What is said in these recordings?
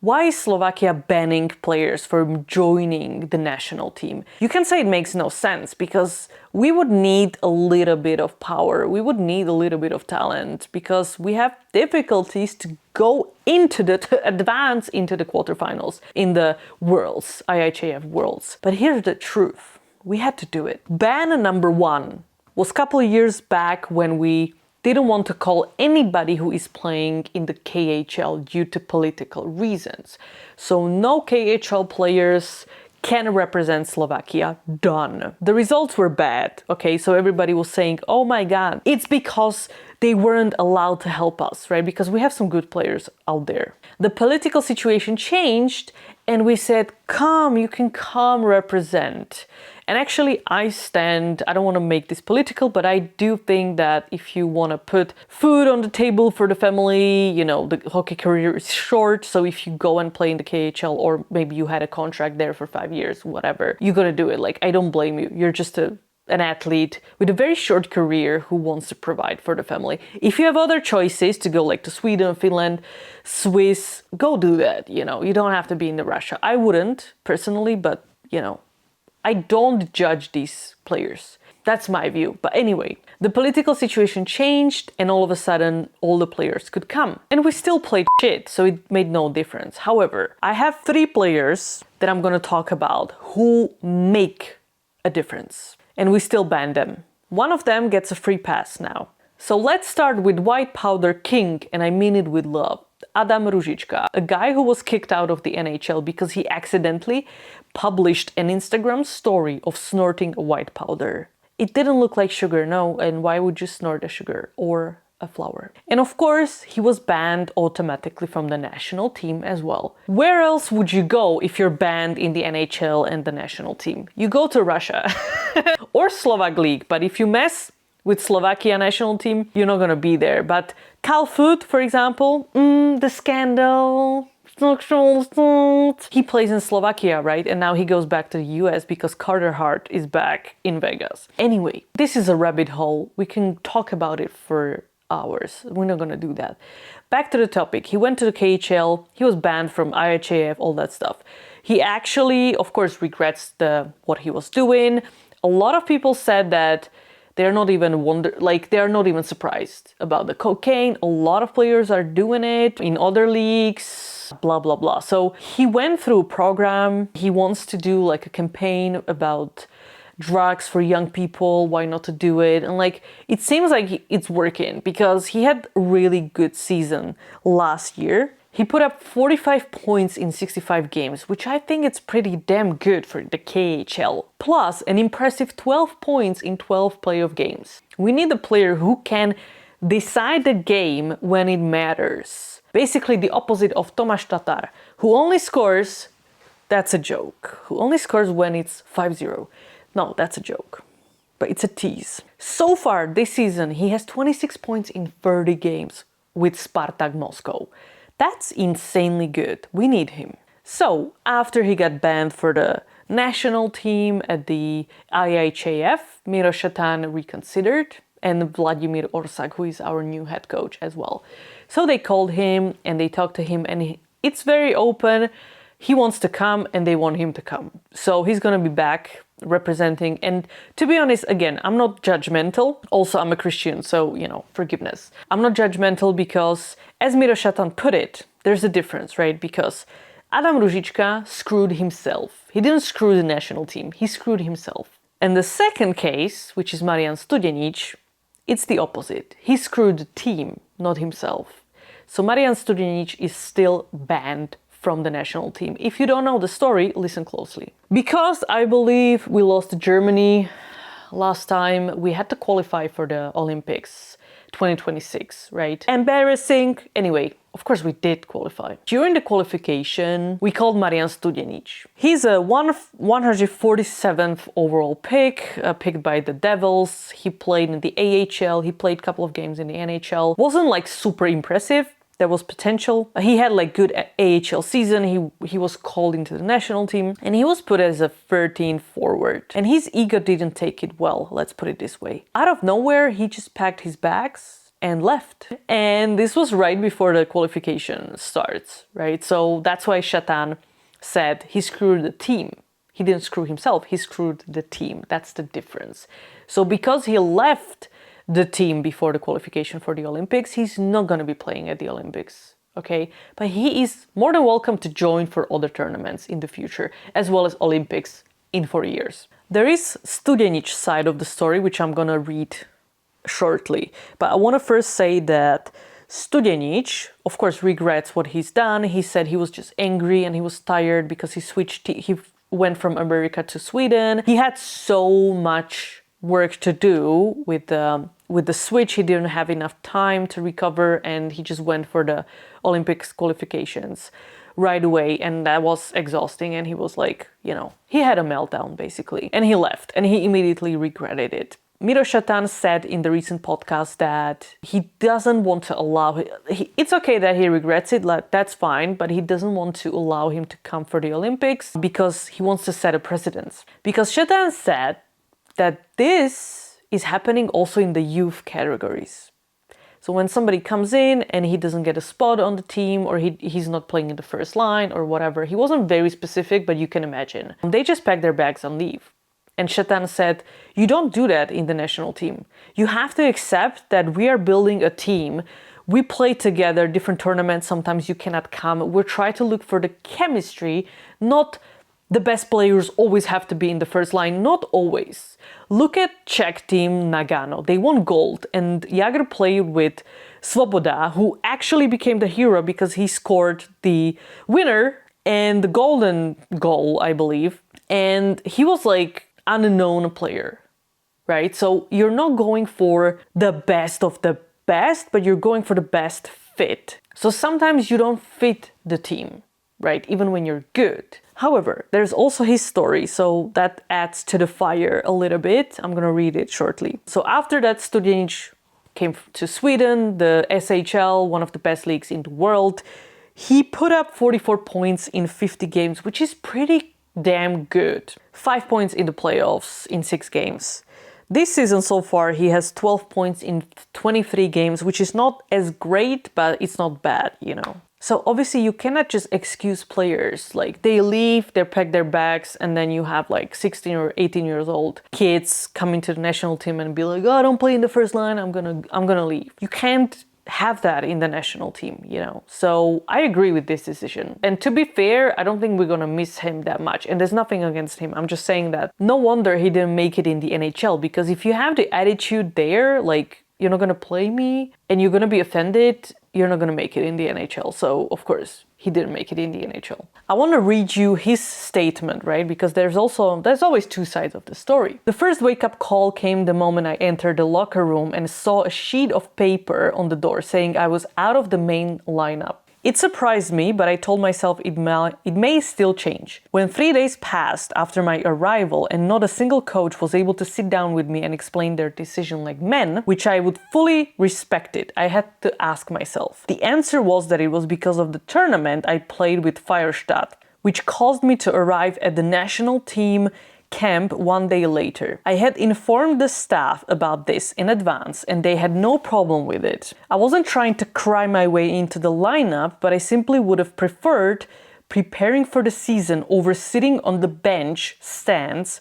Why is Slovakia banning players from joining the national team? You can say it makes no sense because we would need a little bit of power. We would need a little bit of talent because we have difficulties to go to advance into the quarterfinals in the Worlds, IIHF Worlds. But here's the truth. We had to do it. Ban number one was a couple of years back when we didn't want to call anybody who is playing in the KHL due to political reasons. So no KHL players can represent Slovakia. Done. The results were bad. Okay, so everybody was saying, oh my god, it's because they weren't allowed to help us, right? Because we have some good players out there. The political situation changed and we said, come, you can come represent. And actually, I don't want to make this political, but I do think that if you want to put food on the table for the family, you know, the hockey career is short. So if you go and play in the KHL, or maybe you had a contract there for 5 years, whatever, you're going to do it. Like, I don't blame you. You're just an athlete with a very short career who wants to provide for the family. If you have other choices to go like to Sweden, Finland, Swiss, go do that. You know, you don't have to be in Russia. I wouldn't personally, but you know, I don't judge these players. That's my view. But anyway, the political situation changed and all of a sudden all the players could come. And we still played shit, so it made no difference. However, I have 3 players that I'm going to talk about who make a difference. And we still ban them. One of them gets a free pass now. So let's start with White Powder King, and I mean it with love. Adam Ružička, a guy who was kicked out of the NHL because he accidentally published an Instagram story of snorting a white powder. It didn't look like sugar, no, and why would you snort a sugar or a flower? And of course, he was banned automatically from the national team as well. Where else would you go if you're banned in the NHL and the national team? You go to Russia or Slovak League, but if you mess with Slovakia national team, you're not gonna be there. But Cal Foot, for example, the scandal. He plays in Slovakia, right? And now he goes back to the US because Carter Hart is back in Vegas. Anyway, this is a rabbit hole. We can talk about it for hours. We're not gonna do that. Back to the topic. He went to the KHL. He was banned from IIHF, all that stuff. He actually, of course, regrets what he was doing. A lot of people said that they're not even they're not even surprised about the cocaine. A lot of players are doing it in other leagues, blah, blah, blah. So he went through a program. He wants to do like a campaign about drugs for young people. Why not to do it? And like, it seems like it's working because he had a really good season last year. He put up 45 points in 65 games, which I think it's pretty damn good for the KHL. Plus, an impressive 12 points in 12 playoff games. We need a player who can decide the game when it matters. Basically the opposite of Tomáš Tatar, who only scores, that's a joke, who only scores when it's 5-0. No, that's a joke. But it's a tease. So far this season, he has 26 points in 30 games with Spartak Moscow. That's insanely good. We need him. So, after he got banned for the national team at the IIHF, Miro Šatan reconsidered, and Vladimir Orsak, who is our new head coach as well. So they called him and they talked to him, and it's very open. He wants to come and they want him to come. So he's gonna be back representing. And to be honest, again, I'm not judgmental. Also, I'm a Christian, so, you know, forgiveness. I'm not judgmental because, as Miro Šatan put it, there's a difference, right? Because Adam Ružička screwed himself. He didn't screw the national team, he screwed himself. And the second case, which is Marian Studenic, it's the opposite. He screwed the team, not himself. So Marian Studenic is still banned from the national team. If you don't know the story, listen closely. Because I believe we lost to Germany last time, we had to qualify for the Olympics 2026, right? Embarrassing. Anyway, of course we did qualify. During the qualification, we called Marian Studenic. He's a 147th overall pick, picked by the Devils. He played in the AHL, he played a couple of games in the NHL. Wasn't like super impressive. There was potential. He had like good AHL season. He was called into the national team and he was put as a 13th forward. And his ego didn't take it well, let's put it this way. Out of nowhere, he just packed his bags, and left. And this was right before the qualification starts, right? So that's why Shatan said he screwed the team. He didn't screw himself, he screwed the team. That's the difference. So because he left the team before the qualification for the Olympics, he's not going to be playing at the Olympics, okay? But he is more than welcome to join for other tournaments in the future, as well as Olympics in 4 years. There is Studenic side of the story, which I'm going to read shortly. But I want to first say that Studenic, of course, regrets what he's done. He said he was just angry and he was tired because he went from America to Sweden. He had so much work to do with the switch. He didn't have enough time to recover, and he just went for the Olympics qualifications right away, and that was exhausting. And he was like, he had a meltdown basically, and he left, and he immediately regretted it. Miro Shatan said in the recent podcast that he doesn't want to allow... It's okay that he regrets it, that's fine, but he doesn't want to allow him to come for the Olympics because he wants to set a precedent. Because Shatan said that this is happening also in the youth categories. So when somebody comes in and he doesn't get a spot on the team, or he's not playing in the first line or whatever, he wasn't very specific, but you can imagine. They just pack their bags and leave. And Shatan said, you don't do that in the national team. You have to accept that we are building a team. We play together, different tournaments. Sometimes you cannot come. We're trying to look for the chemistry, not the best players always have to be in the first line. Not always. Look at Czech team Nagano. They won gold, and Jágr played with Svoboda, who actually became the hero because he scored the winner and the golden goal, I believe. And he was like unknown player, right? So you're not going for the best of the best, but you're going for the best fit. So sometimes you don't fit the team, right? Even when you're good. However, there's also his story, so that adds to the fire a little bit. I'm gonna read it shortly. So after that, Studenic came to Sweden, the SHL, one of the best leagues in the world. He put up 44 points in 50 games, which is pretty damn good. 5 points in the playoffs in 6 games. This season so far, he has 12 points in 23 games, which is not as great, but it's not bad, So obviously you cannot just excuse players. Like they leave, they pack their bags, and then you have like 16 or 18 years old kids coming to the national team and be like, oh, I don't play in the first line, I'm gonna leave. You can't have that in the national team, So I agree with this decision. And to be fair, I don't think we're gonna miss him that much. And there's nothing against him. I'm just saying that no wonder he didn't make it in the NHL, because if you have the attitude there, like you're not gonna play me and you're gonna be offended, you're not gonna make it in the NHL. So of course he didn't make it in the NHL. I want to read you his statement, right? Because there's always two sides of the story. The first wake-up call came the moment I entered the locker room and saw a sheet of paper on the door saying I was out of the main lineup. It surprised me, but I told myself it may still change. When 3 days passed after my arrival and not a single coach was able to sit down with me and explain their decision like men, which I would fully respect it, I had to ask myself. The answer was that it was because of the tournament I played with Freistadt, which caused me to arrive at the national team camp 1 day later. I had informed the staff about this in advance and they had no problem with it. I wasn't trying to cry my way into the lineup, but I simply would have preferred preparing for the season over sitting on the bench stands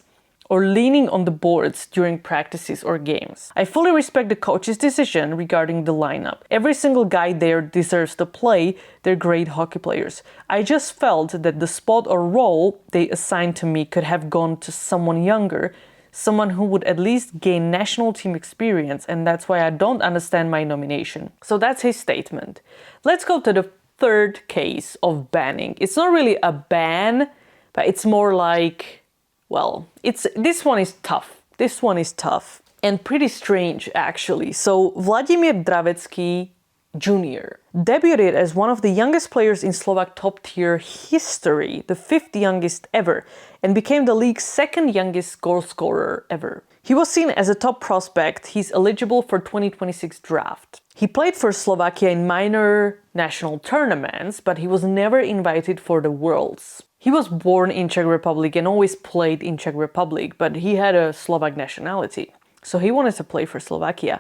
or leaning on the boards during practices or games. I fully respect the coach's decision regarding the lineup. Every single guy there deserves to play, they're great hockey players. I just felt that the spot or role they assigned to me could have gone to someone younger, someone who would at least gain national team experience, and that's why I don't understand my nomination. So that's his statement. Let's go to the third case of banning. It's not really a ban, but it's more like, well, this one is tough. This one is tough and pretty strange, actually. So Vladimír Dravecký Jr. debuted as one of the youngest players in Slovak top-tier history, the 5th youngest ever, and became the league's 2nd youngest goal scorer ever. He was seen as a top prospect. He's eligible for 2026 draft. He played for Slovakia in minor national tournaments, but he was never invited for the Worlds. He was born in Czech Republic and always played in Czech Republic, but he had a Slovak nationality. So he wanted to play for Slovakia.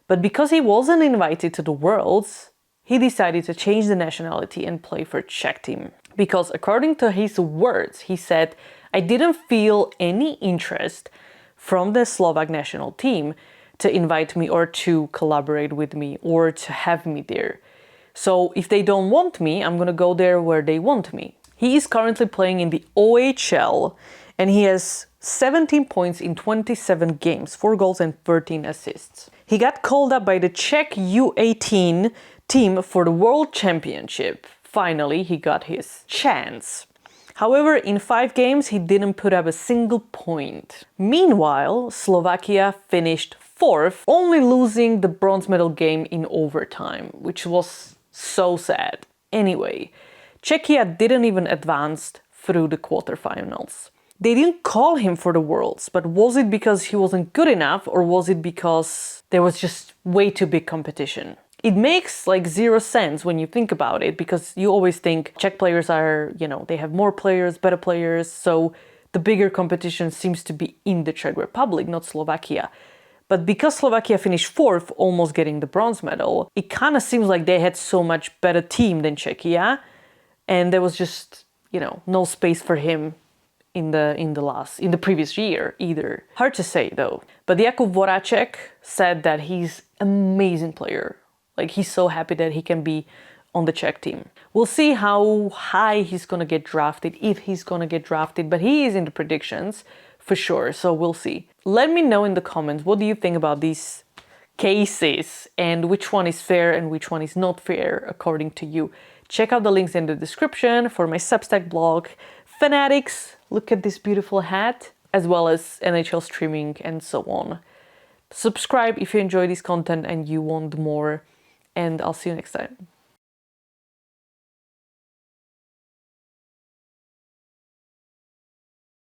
But because he wasn't invited to the Worlds, he decided to change the nationality and play for Czech team. Because according to his words, he said, "I didn't feel any interest from the Slovak national team to invite me or to collaborate with me or to have me there. So if they don't want me, I'm gonna go there where they want me." He is currently playing in the OHL and he has 17 points in 27 games, 4 goals and 13 assists. He got called up by the Czech U18 team for the World Championship. Finally, he got his chance. However, in 5 games, he didn't put up a single point. Meanwhile, Slovakia finished 4th, only losing the bronze medal game in overtime, which was so sad. Anyway, Czechia didn't even advance through the quarterfinals. They didn't call him for the Worlds, but was it because he wasn't good enough or was it because there was just way too big competition? It makes like zero sense when you think about it, because you always think Czech players are, they have more players, better players, so the bigger competition seems to be in the Czech Republic, not Slovakia. But because Slovakia finished 4th, almost getting the bronze medal, it kind of seems like they had so much better team than Czechia, and there was just, no space for him in the previous year either. Hard to say though. But Jakub Voracek said that he's an amazing player. Like, he's so happy that he can be on the Czech team. We'll see how high he's gonna get drafted, if he's gonna get drafted, but he is in the predictions for sure, so we'll see. Let me know in the comments, what do you think about these cases and which one is fair and which one is not fair according to you. Check out the links in the description for my Substack blog, Fanatics, look at this beautiful hat, as well as NHL streaming and so on. Subscribe if you enjoy this content and you want more, and I'll see you next time.